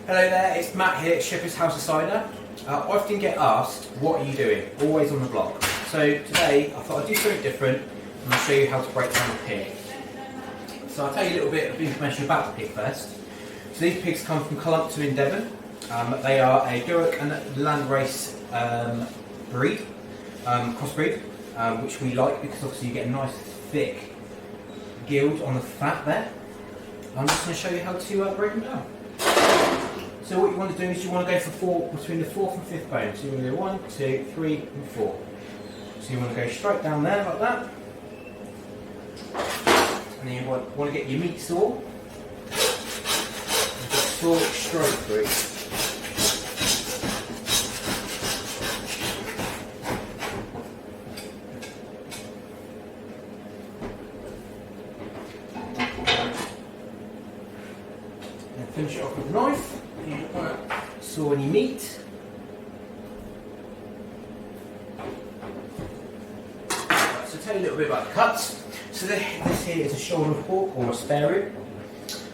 Hello there, it's Matt here at Sheppy's House of Cider. I often get asked, what are you doing? Always on the block. So today I thought I'd do something different and I'll show you how to break down a pig. So I'll tell you a little bit of information about the pig first. So these pigs come from Cullumpton in Devon. They are a Duroc and Landrace breed, crossbreed, which we like because obviously you get a nice thick gild on the fat there. I'm just going to show you how to break them down. So what you want to do is you want to go for between the 4th and 5th bone. So you want to go 1, 2, 3 and 4. So you want to go straight down there like that. And then you want to get your meat saw. And just saw it straight through. And finish it off with a knife. You don't want to saw any meat. Right, so I'll tell you a little bit about the cuts. So this here is a shoulder of pork or a spare rib.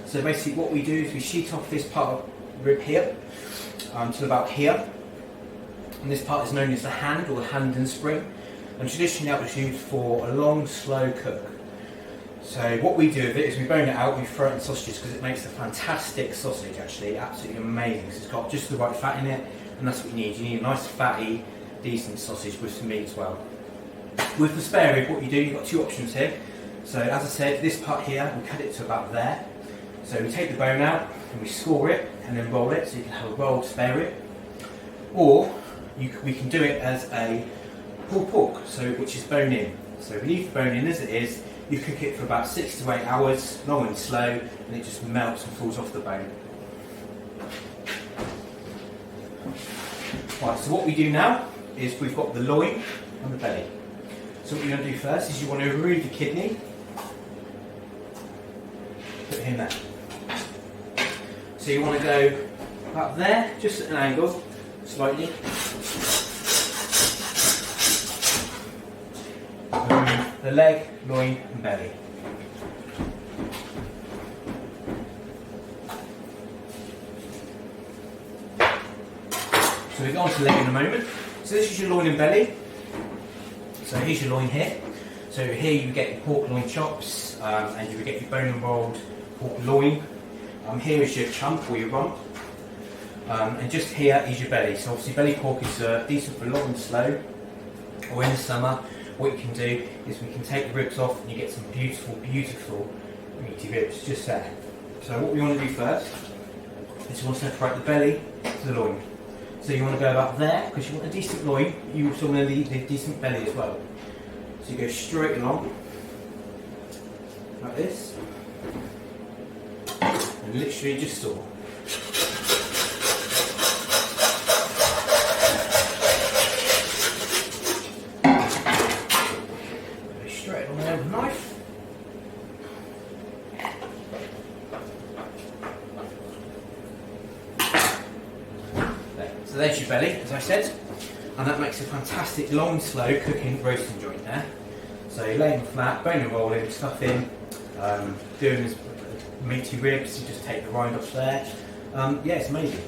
So basically what we do is we sheet off this part of rib here to about here. And this part is known as the hand or the hand and spring. And traditionally that was used for a long, slow cook. So what we do with it is we bone it out, we throw it in sausages because it makes a fantastic sausage actually, absolutely amazing. So it's got just the right fat in it and that's what you need. You need a nice fatty, decent sausage with some meat as well. With the spare rib what you do, you've got two options here. So as I said, this part here, we cut it to about there. So we take the bone out and we score it and then roll it so you can have a rolled spare rib. Or we can do it as a pulled pork, so which is bone in. So we leave the bone in as it is. You cook it for about 6 to 8 hours, long and slow, and it just melts and falls off the bone. Right, so what we do now is we've got the loin and the belly. So what you're going to do first is you want to remove the kidney, put it in there. So you want to go up there, just at an angle, slightly. The leg, loin and belly. So we go on to the leg in a moment. So this is your loin and belly. So here's your loin here. So here you get your pork loin chops and you get your bone and rolled pork loin. Here is your chump or your rump. And just here is your belly. So obviously belly pork is decent for long and slow or in the summer. What you can do is we can take the ribs off and you get some beautiful, beautiful meaty ribs just there. So what we want to do first is we want to separate the belly to the loin. So you want to go about there because you want a decent loin, you also want a decent belly as well. So you go straight along, like this, and literally just saw. Straight on there with a knife. So there's your belly, as I said, and that makes a fantastic long, slow cooking roasting joint there. So you're laying flat, bone and rolling, stuff in, doing this meaty ribs, you just take the rind off there. Yeah, it's amazing.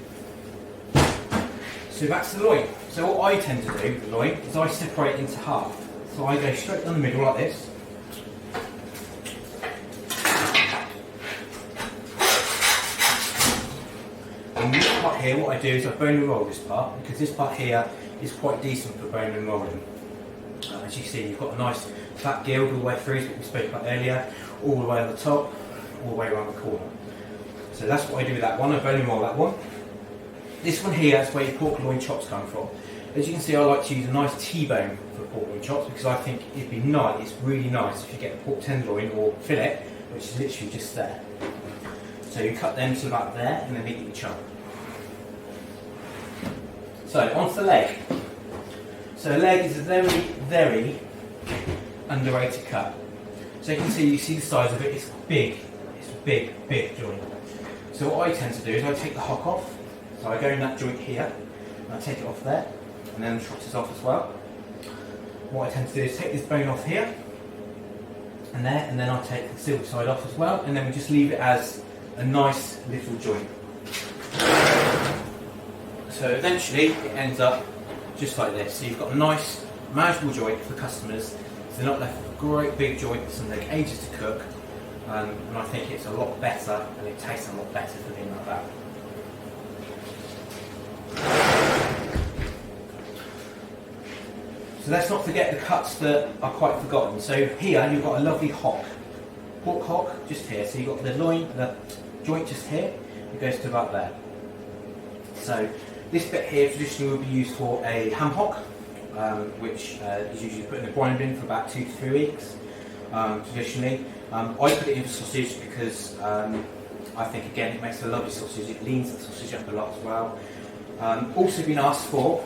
So back to the loin. So what I tend to do with the loin is I separate it into half. So I go straight down the middle like this. And this part here, what I do is I bone and roll this part, because this part here is quite decent for bone and rolling. As you see, you've got a nice fat gild all the way through, is what we spoke about earlier, all the way on the top, all the way around the corner. So that's what I do with that one, I bone and roll that one. This one here is where your pork loin chops come from. As you can see, I like to use a nice T-bone for pork loin chops because I think it'd be nice, it's really nice if you get a pork tenderloin or fillet, which is literally just there. So you cut them to about there and then make it your chunk. So onto the leg. So the leg is a very, very underrated cut. So you can see the size of it, it's big. It's a big, big joint. So what I tend to do is I take the hock off. So I go in that joint here, and I take it off there, and then the trotters off as well. What I tend to do is take this bone off here, and there, and then I take the silver side off as well, and then we just leave it as a nice little joint. So eventually it ends up just like this. So you've got a nice, manageable joint for customers. So they're not left with a great big joints and take ages to cook. And I think it's a lot better and it tastes a lot better for being like that. So let's not forget the cuts that are quite forgotten. So here you've got a lovely hock, pork hock just here. So you've got the loin, the joint just here, it goes to about there. So this bit here traditionally would be used for a ham hock, which is usually put in the brine bin for about 2 to 3 weeks, traditionally. I put it in for sausage because I think again it makes a lovely sausage, it leans the sausage up a lot as well. Also been asked for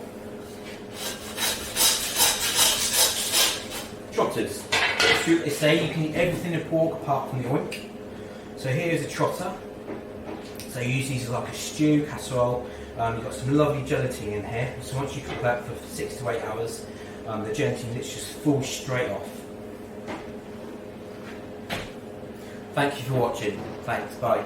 trotters. They say you can eat everything in pork apart from the oink. So here's a trotter. So you use these as like a stew, casserole. You've got some lovely gelatine in here. So once you cook that for 6 to 8 hours, the gelatine just falls straight off. Thank you for watching. Thanks, bye.